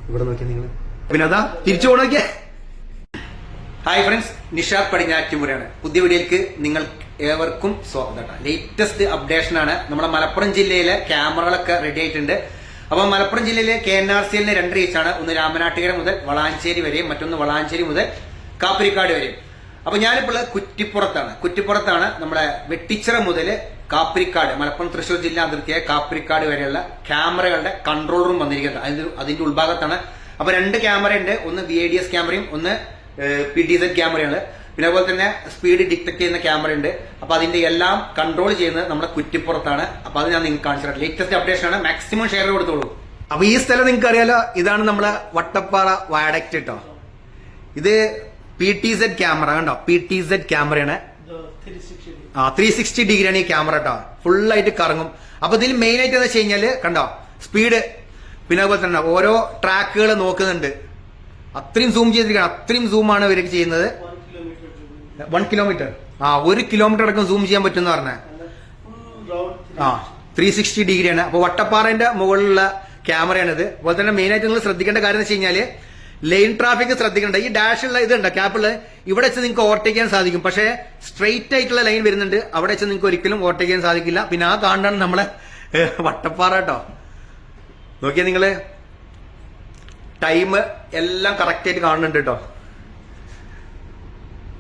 ഇവിടെ നോക്കിയാ നിങ്ങൾ പിന്നെ അതാ തിരിച്ചു പോകണോക്കിയ. ഹായ് ഫ്രണ്ട്സ്, നിഷാദ് പടിഞ്ഞാറ്റുമുറയാണ്. പുതിയ വീഡിയോയിലേക്ക് നിങ്ങൾ ഏവർക്കും സ്വാഗതം. ലേറ്റസ്റ്റ് അപ്ഡേഷൻ ആണ്. നമ്മുടെ മലപ്പുറം ജില്ലയിലെ ക്യാമറകളൊക്കെ റെഡി ആയിട്ടുണ്ട്. അപ്പൊ മലപ്പുറം ജില്ലയിലെ KNRCL 2 റീച്ചാണ്. ഒന്ന് രാമനാട്ടുകര മുതൽ വളാഞ്ചേരി വരെയും മറ്റൊന്ന് വളാഞ്ചേരി മുതൽ കാപ്പിരിക്കാട് വരെയും. അപ്പൊ ഞാനിപ്പോൾ കുറ്റിപ്പുറത്താണ് നമ്മുടെ വെട്ടിച്ചിറ മുതൽ കാപ്പിരിക്കാട്, മലപ്പുറം തൃശ്ശൂർ ജില്ലാ അതിർത്തിയായ കാപ്പിരിക്കാട് വരെയുള്ള ക്യാമറകളുടെ കൺട്രോൾ റൂം വന്നിരിക്കുന്നത്. അതിന്റെ ഉൾഭാഗത്താണ്. അപ്പൊ 2 ക്യാമറ ഉണ്ട്. ഒന്ന് VADS ക്യാമറയും ഒന്ന് PTZ ക്യാമറയാണ്. പിന്നെ അതുപോലെ തന്നെ സ്പീഡ് ഡിറ്റക്ട് ചെയ്യുന്ന ക്യാമറ ഉണ്ട്. അപ്പൊ അതിന്റെ എല്ലാം കൺട്രോൾ ചെയ്യുന്നത് നമ്മുടെ കുറ്റിപ്പുറത്താണ്. അപ്പൊ അത് ഞാൻ നിങ്ങൾക്ക് കാണിച്ചു. ലേറ്റസ്റ്റ് അപ്ഡേഷൻ ആണ്. മാക്സിമം ഷെയർ കൊടുത്തോളൂ. അപ്പൊ ഈ സ്ഥലം നിങ്ങൾക്ക് അറിയാലോ, ഇതാണ് നമ്മുടെ വട്ടപ്പാറ വയഡക്റ്റ് കേട്ടോ. ഇത് PTZ ക്യാമറ കണ്ടോ, PTZ ക്യാമറയാണ്. 360 ഡിഗ്രിയാണ് ഈ ക്യാമറ കേട്ടോ. ഫുള്ളായിട്ട് കറങ്ങും. അപ്പൊ ഇതിൽ മെയിൻ ആയിട്ട് എന്താ വെച്ച് കഴിഞ്ഞാല് കണ്ടോ, സ്പീഡ്, പിന്നെ അതുപോലെ തന്നെ ഓരോ ട്രാക്കുകൾ നോക്കുന്നുണ്ട്. അത്രയും സൂം ചെയ്തിരിക്കണം. അത്രയും സൂമാണ് ഇവർക്ക് ചെയ്യുന്നത്. 1 കിലോമീറ്റർ 1 കിലോമീറ്റർ അടക്കം സൂം ചെയ്യാൻ പറ്റുമെന്ന് പറഞ്ഞ 360 ഡിഗ്രിയാണ്. അപ്പൊ വട്ടപ്പാറന്റെ മുകളിലുള്ള ക്യാമറയാണിത്. അതുപോലെ തന്നെ മെയിൻ ആയിട്ട് നിങ്ങൾ ശ്രദ്ധിക്കേണ്ട കാര്യം എന്ന് വെച്ച് കഴിഞ്ഞാല് ലൈൻ ട്രാഫിക് ശ്രദ്ധിക്കേണ്ട. ഈ ഡാഷുള്ള ഇതുണ്ട് ക്യാപ്പിള്, ഇവിടെ വെച്ച് നിങ്ങൾക്ക് ഓവർടേക്ക് ചെയ്യാൻ സാധിക്കും. പക്ഷേ സ്ട്രെയിറ്റ് ആയിട്ടുള്ള ലൈൻ വരുന്നുണ്ട്, അവിടെ വെച്ച് നിങ്ങൾക്ക് ഒരിക്കലും ഓവർടേക്ക് ചെയ്യാൻ സാധിക്കില്ല. പിന്നെ ആ കാണാണ് നമ്മളെ വട്ടപ്പാറ കേട്ടോ. നോക്കിയാ നിങ്ങള് ടൈം എല്ലാം കറക്റ്റ് ആയിട്ട് കാണുന്നുണ്ട് കേട്ടോ.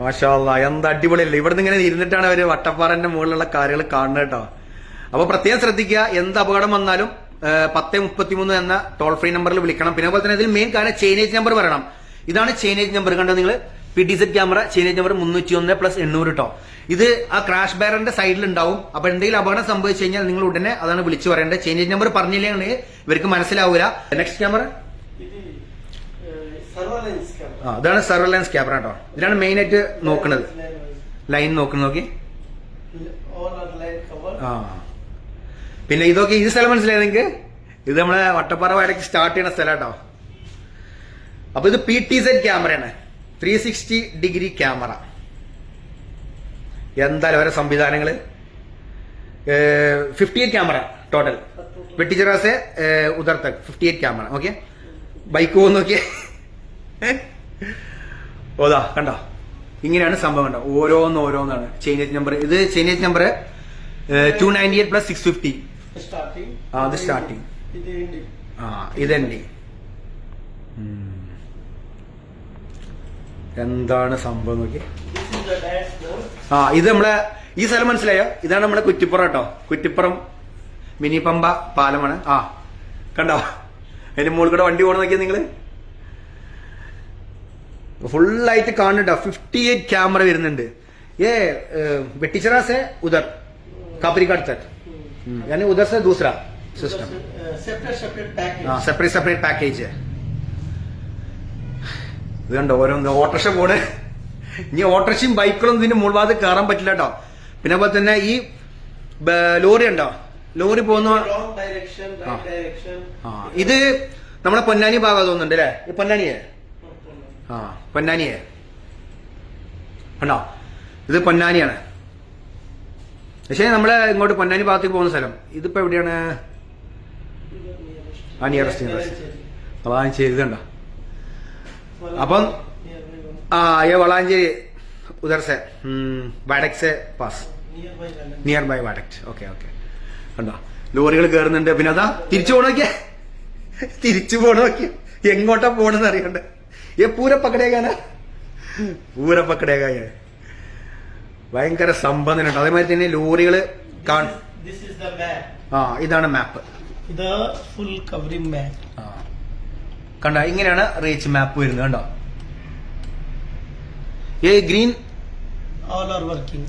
മാഷാ അല്ലാഹ്, എന്താ അടിപൊളിയല്ലേ. ഇവിടുന്ന് ഇങ്ങനെ ഇരുന്നിട്ടാണ് അവര് വട്ടപ്പാറന്റെ മുകളിലുള്ള കാര്യങ്ങൾ കാണുന്നത് കേട്ടോ. അപ്പൊ പ്രത്യേകം ശ്രദ്ധിക്കുക, എന്ത് അപകടം വന്നാലും 1033 എന്ന ടോൾ ഫ്രീ നമ്പറിൽ വിളിക്കണം. പിന്നെ അതുപോലെ തന്നെ ഇതിൽ മെയിൻ കാര്യം ചെയിനേജ് നമ്പർ പറയണം. ഇതാണ് ചെയിനേജ് നമ്പർ. കണ്ടോ നിങ്ങൾ, PTZ ക്യാമറ ചെയിനേജ് നമ്പർ 301+800 കേട്ടോ. ഇത് ആ ക്രാഷ് ബാരറിന്റെ സൈഡിൽ ഉണ്ടാവും. അപ്പൊ എന്തെങ്കിലും അപകടം സംഭവിച്ചു കഴിഞ്ഞാൽ നിങ്ങൾ ഉടനെ അതാണ് വിളിച്ചു പറയേണ്ടത്. ചെയിനേജ് നമ്പർ പറഞ്ഞില്ലെങ്കിൽ ഇവർക്ക് മനസ്സിലാവൂല. നെക്സ്റ്റ് ക്യാമറ അതാണ് സർവൈലൻസ് ക്യാമറ കേട്ടോ. ഇതിലാണ് മെയിൻ ആയിട്ട് നോക്കുന്നത്, ലൈൻ നോക്കുന്നത്. നോക്കി പിന്നെ ഇതൊക്കെ ഈ സ്ഥലം മനസ്സിലായത് നിങ്ങൾക്ക്. ഇത് നമ്മളെ വട്ടപ്പാറ വയഡക്റ്റ് സ്റ്റാർട്ട് ചെയ്യുന്ന സ്ഥലം കേട്ടോ. അപ്പൊ ഇത് PTZ ക്യാമറയാണ്, 360 ഡിഗ്രി ക്യാമറ. എന്തായാലും ഓരോ സംവിധാനങ്ങള് 58 ക്യാമറ ടോട്ടൽ. വെട്ടിച്ചിറ से उधर तक 58 ക്യാമറ. ഓക്കെ, ബൈക്ക് പോകുന്ന നോക്കിയേ. ഓതാ കണ്ടോ, ഇങ്ങനെയാണ് സംഭവം. കണ്ടോ, ഓരോന്നാണ് ചെയിനേജ് നമ്പർ. ഇത് ചെയിനേജ് നമ്പർ 298+650. അത് സ്റ്റാർട്ടിങ്. ഇത് എൻഡിങ്. എന്താണ് സംഭവം നോക്കി. ഇത് നമ്മളെ ഈ സ്ഥലം മനസ്സിലായോ, ഇതാണ് നമ്മളെ കുറ്റിപ്പുറം കേട്ടോ. കുറ്റിപ്പുറം മിനി പമ്പ പാലമാണ്. കണ്ടോ, അതിന്റെ മുകളിൽ കൂടെ വണ്ടി പോകണം നോക്കിയാ നിങ്ങള്. ഫുള്ളായിട്ട് കാണുന്നുണ്ടോ. 58 ക്യാമറ വരുന്നുണ്ട്. വെട്ടിച്ചിറ से उधर कापरीकाट तक, यानी उधर से दूसरा सिस्टम, सेपरेट पैकेज है. ഇത് കണ്ടോ, ഓരോന്ന് ഓട്ടോറിക്ഷ പോണ്. ഇനി ഓട്ടോറിക്ഷയും ബൈക്കുകളും ഇതിന്റെ മുൾഭാഗത്ത് കയറാൻ പറ്റില്ല കേട്ടോ. പിന്നെ അതുപോലെ തന്നെ ഈ ലോറി ഉണ്ടോ, ലോറി പോകുന്ന ഇത് നമ്മളെ പൊന്നാനി ഭാഗം തോന്നുന്നുണ്ട് അല്ലേ. ഈ പൊന്നാനിയെ പൊന്നാനിയെ കണ്ടോ, ഇത് പൊന്നാനിയാണ്. പക്ഷേ നമ്മളെ ഇങ്ങോട്ട് പൊന്നാനി ഭാഗത്തേക്ക് പോകുന്ന സ്ഥലം ഇതിപ്പോ എവിടെയാണ്? നിയറസ്റ്റ് വളാഞ്ചേരി. ഇതുണ്ടോ. അപ്പം വളാഞ്ചേരി ഉദർ സെ വയഡക്റ്റ് സെ pass, near by viaduct. Okay കണ്ടോ, ലോറികൾ കയറുന്നുണ്ട്. പിന്നെ അതാ തിരിച്ചു പോണോക്കിയ എങ്ങോട്ടാ പോണെന്ന് അറിയണ്ട. പൂര പക്കടേകാ ഭയങ്കര സംബന്ധം കേട്ടോ. അതേമാതിരി തന്നെ ലോറികള് ഇതാണ് മാപ്പ്. ഫുൾ കവറിംഗ് മാപ്പ് കണ്ടോ, ഇങ്ങനെയാണ് റീച്ച് മാപ്പ് വരുന്നത്. കണ്ടോ, green all are working.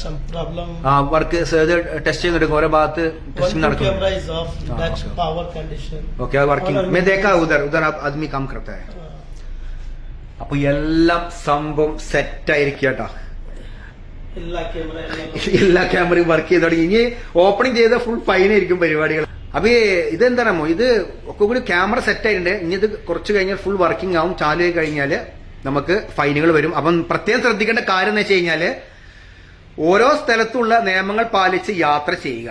some problem. Work test ചെയ്തെടുക്കും. ഓരോ ഭാഗത്ത് ടെസ്റ്റിംഗ് നടക്കും. Camera is off. That's power condition. Okay, working. मैं देखा उधर आदमी काम करता है. അപ്പൊ എല്ലാം സംഭവം സെറ്റ് ആയിരിക്കും കേട്ടോ. എല്ലാ ക്യാമറയും വർക്ക് ചെയ്ത് തുടങ്ങി. ഇനി ഓപ്പണിംഗ് ചെയ്ത ഫുൾ ഫൈൻ ആയിരിക്കും പരിപാടികൾ. അപ്പൊ ഇതെന്താണോ, ഇത് ഒക്കെ കൂടി ക്യാമറ സെറ്റ് ആയിട്ടുണ്ട്. ഇനി ഇത് കുറച്ച് കഴിഞ്ഞാൽ ഫുൾ വർക്കിംഗ് ആവും. ചാലു ആയി കഴിഞ്ഞാൽ നമുക്ക് ഫൈനുകൾ വരും. അപ്പം പ്രത്യേകം ശ്രദ്ധിക്കേണ്ട കാര്യം എന്ന് വെച്ച് കഴിഞ്ഞാല് ഓരോ സ്ഥലത്തുള്ള നിയമങ്ങൾ പാലിച്ച് യാത്ര ചെയ്യുക.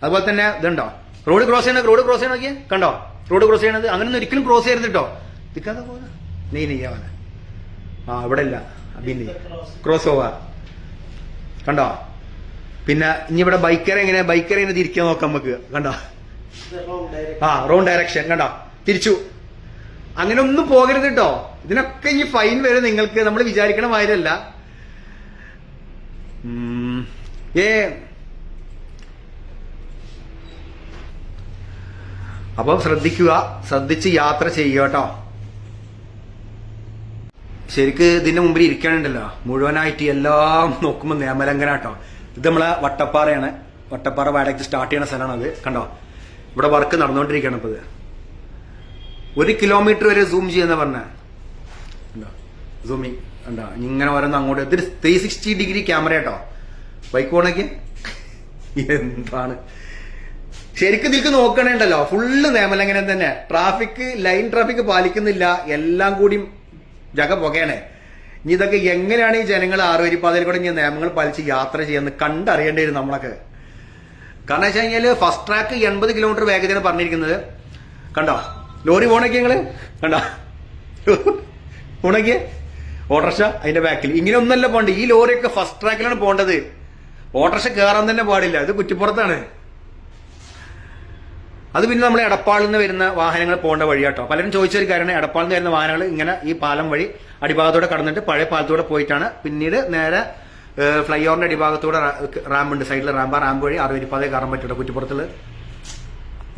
അതുപോലെ തന്നെ ഇതുണ്ടോ, റോഡ് ക്രോസ് ചെയ്യണ നോക്കിയേ കണ്ടോ, റോഡ് ക്രോസ് ചെയ്യണത് അങ്ങനൊന്നും ഒരിക്കലും ക്രോസ് ചെയ്യരുത് കേട്ടോ. നിൽക്കാതെ പോകാ നെയ്യാവാന ഇവിടെ ഇല്ല പിന്നെ ക്രോസ് പോവാ കണ്ടോ. പിന്നെ ഇനി ഇവിടെ ബൈക്കറെ എങ്ങനെ തിരിക്കാൻ നോക്കാം നമുക്ക് കണ്ടോ. റോങ് ഡയറക്ഷൻ കണ്ടോ, തിരിച്ചു. അങ്ങനെ ഒന്നും പോകരുത് കേട്ടോ. ഇതിനൊക്കെ ഇനി ഫൈൻ വരും നിങ്ങൾക്ക്, നമ്മൾ വിചാരിക്കണ മാതിരല്ല. അപ്പം ശ്രദ്ധിച്ച് യാത്ര ചെയ്യുക കേട്ടോ. ശരിക്ക് ഇതിന്റെ മുമ്പിൽ ഇരിക്കാനുണ്ടല്ലോ മുഴുവനായിട്ട് എല്ലാം നോക്കുമ്പോൾ നിയമലംഘന കേട്ടോ. ഇത് നമ്മളെ വട്ടപ്പാറയാണ്. വട്ടപ്പാറ വാടകയ്ക്ക് സ്റ്റാർട്ട് ചെയ്യുന്ന സ്ഥലമാണ് അത് കണ്ടോ. ഇവിടെ വർക്ക് നടന്നുകൊണ്ടിരിക്കുകയാണ്. ഇപ്പൊ ഇത് 1 കിലോമീറ്റർ വരെ സൂം ചെയ്യുന്ന പറഞ്ഞ സൂമിങ് കണ്ടോ. ഇങ്ങനെ ഓരോന്ന് അങ്ങോട്ട് ഇതൊരു 360 ഡിഗ്രി ക്യാമറ കേട്ടോ. ബൈക്ക് പോണേക്ക് എന്താണ് ശരിക്കും ഇതിൽക്ക് നോക്കണേണ്ടല്ലോ. ഫുള്ള് നിയമലംഘനം തന്നെ. ലൈൻ ട്രാഫിക് പാലിക്കുന്നില്ല. എല്ലാം കൂടി ജഗ പുകയാണേ. ഇനി ഇതൊക്കെ എങ്ങനെയാണ് ഈ ജനങ്ങൾ ആറുവരിപ്പാതയിൽ കൂടെ ഇനി നിയമങ്ങൾ പാലിച്ച് യാത്ര ചെയ്യുന്നത് കണ്ടറിയേണ്ടി വരും നമ്മളൊക്കെ. കാരണം വെച്ച് കഴിഞ്ഞാല് ഫസ്റ്റ് ട്രാക്ക് 80 കിലോമീറ്റർ വേഗതയാണ് പറഞ്ഞിരിക്കുന്നത് കണ്ടോ. ലോറി പോണൊക്കെ നിങ്ങള് കണ്ടോ, പോണൊക്കെ ഓട്ടോറിക്ഷ അതിന്റെ ബാക്കിൽ. ഇങ്ങനെ ഒന്നല്ല പോണ്ടത്. ഈ ലോറിയൊക്കെ ഫസ്റ്റ് ട്രാക്കിലാണ് പോണ്ടത്. ഓട്ടോറിക്ഷ കയറാൻ തന്നെ പാടില്ല. ഇത് കുറ്റിപ്പുറത്താണ്. അത് പിന്നെ നമ്മുടെ എടപ്പാളിൽ നിന്ന് വരുന്ന വാഹനങ്ങൾ പോകേണ്ട വഴിയാട്ടോ. പലരും ചോദിച്ചൊരു കാര്യമാണ്, എടപ്പാളിൽ നിന്ന് വരുന്ന വാഹനങ്ങൾ ഇങ്ങനെ ഈ പാലം വഴി അടിഭാഗത്തൂടെ കടന്നിട്ട് പഴയ പാലത്തൂടെ പോയിട്ടാണ് പിന്നീട് നേരെ ഫ്ലൈ ഓവറിന്റെ അടിഭാഗത്തൂടെ റാമ്പുണ്ട്, സൈഡിൽ റാമ്പ് വഴി ആറുവരിപ്പാതയെ കയറാൻ പറ്റുള്ളൂ കുറ്റിപ്പുറത്തുള്ള.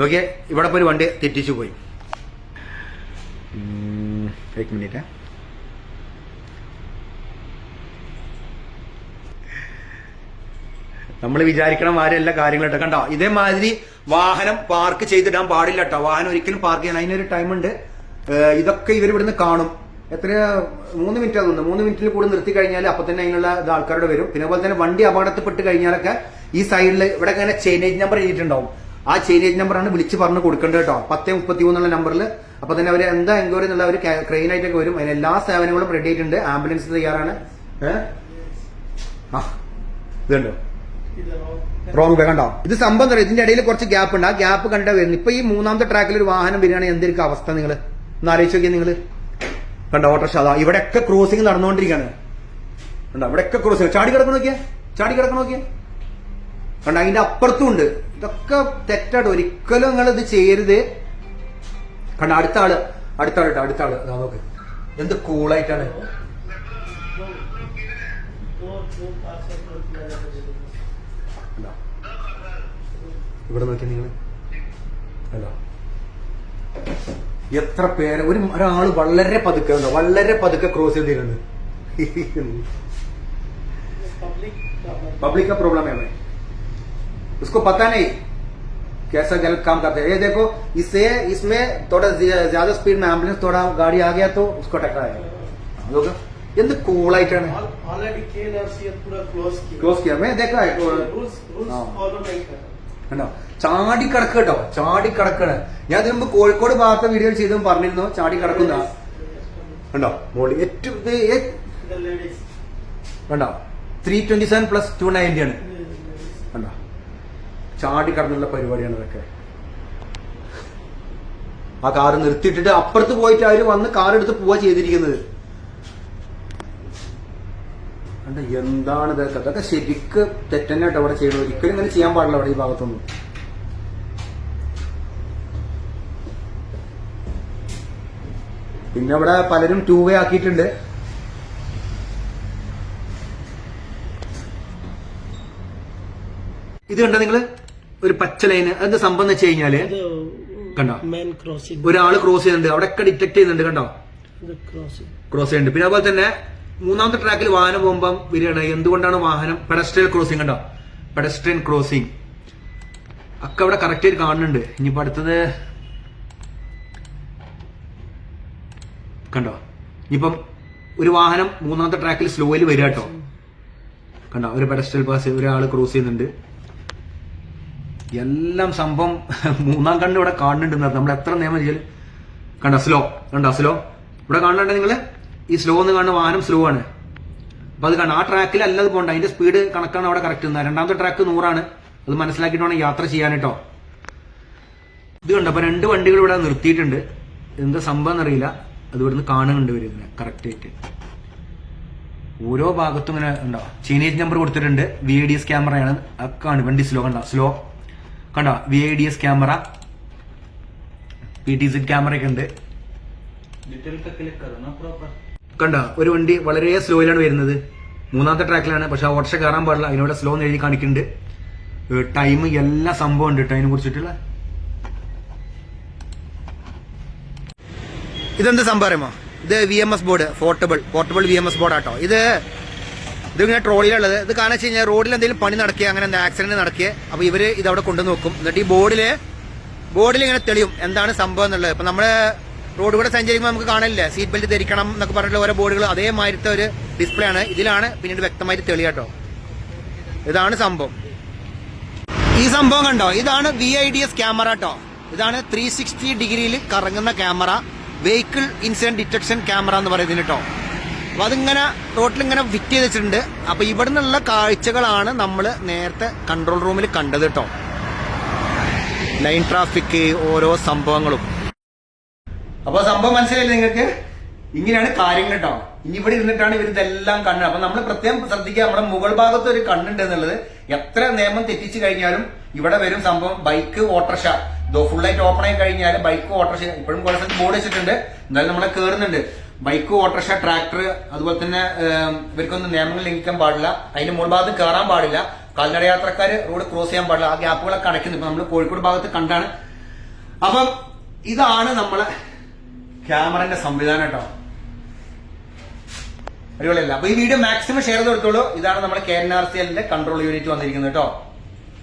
നോക്കിയേ ഇവിടെ പോയി വണ്ടി തെറ്റിച്ചു പോയി. ഒരു മിനിറ്റ്. നമ്മൾ വിചാരിക്കണ മാതിരി എല്ലാ കാര്യങ്ങളും കണ്ടോ. ഇതേമാതിരി വാഹനം പാർക്ക് ചെയ്തിടാൻ പാടില്ല കേട്ടോ. വാഹനം ഒരിക്കലും പാർക്ക് ചെയ്യാൻ അതിനൊരു ടൈമുണ്ട്. ഇതൊക്കെ ഇവർ ഇവിടുന്ന് കാണും. എത്ര 3 മിനിറ്റ് ആകുന്നു. 3 മിനിറ്റിൽ കൂടെ നിർത്തി കഴിഞ്ഞാൽ അപ്പൊ തന്നെ അതിനുള്ള ആൾക്കാരുടെ വരും. പിന്നെ അതുപോലെ തന്നെ വണ്ടി അപകടത്തിൽപ്പെട്ട് കഴിഞ്ഞാലൊക്കെ ഈ സൈഡിൽ ഇവിടെ ഇങ്ങനെ ചെയിനേജ് നമ്പർ എഴുതിയിട്ടുണ്ടാവും. ആ ചെയിനേജ് നമ്പറാണ് വിളിച്ച് പറഞ്ഞ് കൊടുക്കേണ്ടത് കേട്ടോ. 1033 എന്നുള്ള നമ്പറിൽ. അപ്പൊ തന്നെ അവർ എന്താ എൻക്വയറി എന്നുള്ള ഒരു ക്രെയിൻ ആയിട്ടൊക്കെ വരും. അതിന് എല്ലാ സേവനങ്ങളും റെഡി ആയിട്ടുണ്ട്. ആംബുലൻസ് തയ്യാറാണ്. ഇതുണ്ടോ റോങ് വേ കണ്ടോ. ഇത് സംഭവം തരാം. ഇതിന്റെ ഇടയിൽ കുറച്ച് ഗ്യാപ്പ് ഉണ്ട്. ആ ഗ്യാപ്പ് കണ്ടാ വരുന്നു. ഇപ്പൊ ഈ 3ാമത്തെ ട്രാക്കിൽ ഒരു വാഹനം വരികയാണെങ്കിൽ എന്തൊരു അവസ്ഥ നിങ്ങൾ ഒന്ന് ആലോചിച്ച് നോക്കിയാൽ നിങ്ങൾ കണ്ടോ. ഓട്ടോറിക്ഷ അതാ ഇവിടെയൊക്കെ ക്രോസിംഗ് നടന്നുകൊണ്ടിരിക്കുകയാണ് കണ്ടോ. ഇവിടെയൊക്കെ ക്രോസിംഗ് ചാടി കിടക്കണം നോക്കിയാ കണ്ടോ. അതിന്റെ അപ്പുറത്തും ഉണ്ട്. ഇതൊക്കെ തെറ്റാട്ടോ. ഒരിക്കലും നിങ്ങൾ ഇത് ചെയ്യരുത് കണ്ടോ. അടുത്ത ആള് അതാ നോക്ക് എന്ത് കൂളായിട്ടാണ്. ഇവിടെ നോക്കിയാ നിങ്ങൾ അല്ല എത്ര പേര് ഒരാള് വളരെ പതുക്കെ ക്രോസ് ചെയ്തിട്ടുണ്ട്. पब्लिक का प्रॉब्लम है भाई, उसको पता नहीं कैसा गलत काम करते हैं. ये देखो इसमें थोड़ा ज्यादा स्पीड में एम्बुलेंस थोड़ा गाड़ी आ गया तो उसको टकराया. लोग എന്ത് കൂളായിട്ടാണ് ക്ലോസ് കിയാ मैं देखा है കണ്ടോ. ചാടി കിടക്കണ്. ഞാൻ ഇതിനു മുമ്പ് കോഴിക്കോട് ഭാഗത്തെ വീഡിയോ ചെയ്തും പറഞ്ഞിരുന്നു ചാടി കിടക്കുന്ന കണ്ടോ. മോളി ഏറ്റവും കണ്ടോ 327 പ്ലസ് 290 ആണ് കണ്ടോ. ചാടി കടന്നുള്ള പരിപാടിയാണ് ഇതൊക്കെ. ആ കാറ് നിർത്തിയിട്ടിട്ട് അപ്പുറത്ത് പോയിട്ട് അവര് വന്ന് കാർ എടുത്ത് പോവാ ചെയ്തിരിക്കുന്നത്. എന്താണ് ഇതൊക്കെ ശരിക്ക് തെറ്റന്നെ കേട്ടോ അവിടെ ചെയ്യണം. ഒരിക്കലും ഇങ്ങനെ ചെയ്യാൻ പാടില്ല അവിടെ ഈ ഭാഗത്തൊന്നും. പിന്നെ അവിടെ പലരും 2 വേ ആക്കിയിട്ടുണ്ട്. ഇത് കണ്ടോ നിങ്ങള് ഒരു പച്ച ലൈന്. അത് സംഭവം വെച്ച് കഴിഞ്ഞാല് കണ്ടോ ഒരാള് ക്രോസ് ചെയ്യുന്നുണ്ട്. അവിടെയൊക്കെ ഡിറ്റക്ട് ചെയ്യുന്നുണ്ട് കണ്ടോ. ക്രോസ് ചെയ്യുന്നുണ്ട്. പിന്നെ അതുപോലെ തന്നെ 3ാമത്തെ ട്രാക്കിൽ വാഹനം പോകുമ്പം വരികയാണ്. എന്തുകൊണ്ടാണ് വാഹനം പെഡസ്ട്രിയൽ ക്രോസിംഗ് കണ്ടോ. പെഡസ്ട്രിയൻ ക്രോസിംഗ് ഒക്കെ അവിടെ കറക്റ്റ് ആയിട്ട് കാണുന്നുണ്ട്. ഇനിയിപ്പോ അടുത്തത് കണ്ടോ. ഇനിയിപ്പം ഒരു വാഹനം 3ാമത്തെ ട്രാക്കിൽ സ്ലോയിൽ വരിക കേട്ടോ കണ്ടോ. ഒരു പെഡസ്ട്രിയൽ പാസ് ഒരാൾ ക്രോസ് ചെയ്യുന്നുണ്ട്. എല്ലാം സംഭവം 3ാം കണ്ണ് ഇവിടെ കാണുന്നുണ്ട്. നമ്മൾ എത്ര നിയമം ചെയ്യൽ കണ്ടോ. സ്ലോ ഇവിടെ കാണുന്നുണ്ട് നിങ്ങള്. ഈ സ്ലോ എന്ന് കാണുന്ന വാഹനം സ്ലോ ആണ്. അപ്പൊ അത് കാണാം. ആ ട്രാക്കിൽ അല്ലത് പോകണ്ട. അതിന്റെ സ്പീഡ് കണക്കാണ് അവിടെ കറക്റ്റ്. 2ാമത്തെ ട്രാക്ക് 100 ആണ്. അത് മനസ്സിലാക്കിയിട്ട് വേണം യാത്ര ചെയ്യാൻ കേട്ടോ. ഇത് കണ്ടോ, അപ്പൊ 2 വണ്ടികൾ ഇവിടെ നിർത്തിയിട്ടുണ്ട്. എന്താ സംഭവം എന്നറിയില്ല. അത് ഇവിടുന്ന് കാണുന്നുണ്ട് വരുന്നത് കറക്റ്റ് ആയിട്ട്. ഓരോ ഭാഗത്തും ഇങ്ങനെ ഉണ്ടോ ചീനേജ് നമ്പർ കൊടുത്തിട്ടുണ്ട്. VIDS ക്യാമറയാണ്. അക്കാണ് വണ്ടി സ്ലോ കണ്ടോ, സ്ലോ കണ്ടോ, VIDS ക്യാമറ, PTZ ക്യാമറ ഒക്കെ ഉണ്ട്. കണ്ടോ, ഒരു വണ്ടി വളരെ സ്ലോയിലാണ് വരുന്നത്. 3ാമത്തെ ട്രാക്കിലാണ്. പക്ഷെ ആ ഓട്ടോറിക്ഷ കയറാൻ പാടില്ല. അതിനോട് സ്ലോ എന്ന് എഴുതി കാണിക്കുന്നുണ്ട്. ടൈം എല്ലാ സംഭവം ഉണ്ട് കേട്ടോ അതിനെ കുറിച്ചിട്ടുള്ള. ഇതെന്ത് സംഭവം അറിയുമോ? ഇത് VMS board, portable VMS board ആട്ടോ. ഇതിങ്ങനെ ട്രോളിയിലുള്ളത്. ഇത് കാരണം വെച്ച് കഴിഞ്ഞാൽ റോഡിൽ എന്തെങ്കിലും പണി നടക്കുക, അങ്ങനെ എന്താ ആക്സിഡന്റ് നടക്കുക, അപ്പൊ ഇവര് ഇതവിടെ കൊണ്ടു നോക്കും. എന്നിട്ട് ഈ ബോർഡിൽ ഇങ്ങനെ തെളിയും എന്താണ് സംഭവം എന്നുള്ളത്. ഇപ്പൊ നമ്മള് റോഡ് കൂടെ സഞ്ചരിക്കുമ്പോൾ നമുക്ക് കാണില്ലേ സീറ്റ് ബെൽറ്റ് ധരിക്കണം എന്നൊക്കെ പറഞ്ഞിട്ടുള്ള ഓരോ ബോർഡുകൾ, അതേമാതിരത്തെ ഒരു ഡിസ്പ്ലേ ആണ്. ഇതിലാണ് പിന്നീട് വ്യക്തമായിട്ട് തെളിയാട്ടോ. ഇതാണ് സംഭവം. ഈ സംഭവം കണ്ടോ, ഇതാണ് VIDS ക്യാമറ കേട്ടോ. ഇതാണ് 360 ഡിഗ്രിയിൽ കറങ്ങുന്ന camera, vehicle incident detection camera എന്ന് പറയുന്നത് കേട്ടോ. അപ്പൊ അതിങ്ങനെ റോട്ടിൽ ഇങ്ങനെ ഫിറ്റ് ചെയ്ത് വെച്ചിട്ടുണ്ട്. അപ്പൊ ഇവിടെ നിന്നുള്ള കാഴ്ചകളാണ് നമ്മൾ നേരത്തെ കൺട്രോൾ റൂമിൽ കണ്ടത് കേട്ടോ. ലൈൻ ട്രാഫിക്, ഓരോ സംഭവങ്ങളും. അപ്പൊ സംഭവം മനസ്സിലായില്ലേ നിങ്ങൾക്ക്? ഇങ്ങനെയാണ് കാര്യങ്ങൾ കേട്ടോ. ഇനി ഇവിടെ ഇരുന്നിട്ടാണ് ഇവർ ഇതെല്ലാം കണ്ടത്. അപ്പൊ നമ്മൾ പ്രത്യേകം ശ്രദ്ധിക്കുക, നമ്മുടെ മുകൾ ഭാഗത്ത് ഒരു കണ്ണുണ്ട് എന്നുള്ളത്. എത്ര നിയമം തെറ്റിച്ചു കഴിഞ്ഞാലും ഇവിടെ വരും സംഭവം. ബൈക്ക്, ഓട്ടോറിക്ഷ ഫുള്ളായിട്ട് ഓപ്പൺ ആയി കഴിഞ്ഞാൽ ബൈക്ക്, ഓട്ടോറിക്ഷ ഇപ്പോഴും കുറെ സ്ഥലത്ത് ബോർഡ് വെച്ചിട്ടുണ്ട്, എന്നാലും നമ്മളെ കയറുന്നുണ്ട്. ബൈക്ക്, ഓട്ടോറിക്ഷ, ട്രാക്ടർ, അതുപോലെ തന്നെ ഇവർക്കൊന്നും നിയമങ്ങൾ ലംഘിക്കാൻ പാടില്ല. അതിന്റെ മുകൾ ഭാഗത്ത് കയറാൻ പാടില്ല. കാൽനട യാത്രക്കാര് റോഡ് ക്രോസ് ചെയ്യാൻ പാടില്ല. ആ ഗ്യാപ്പുകളൊക്കെ അടയ്ക്കുന്നു. ഇപ്പൊ നമ്മൾ കോഴിക്കോട് ഭാഗത്ത് കണ്ടാണ്. അപ്പം ഇതാണ് നമ്മളെ ക്യാമറന്റെ സംവിധാനം കേട്ടോ. അടിപൊളിയല്ല. അപ്പൊ ഈ വീഡിയോ മാക്സിമം ഷെയർ ചെയ്ത് കൊടുത്തോളൂ. ഇതാണ് നമ്മുടെ KNRCL കൺട്രോൾ യൂണിറ്റ് വന്നിരിക്കുന്നത് കേട്ടോ.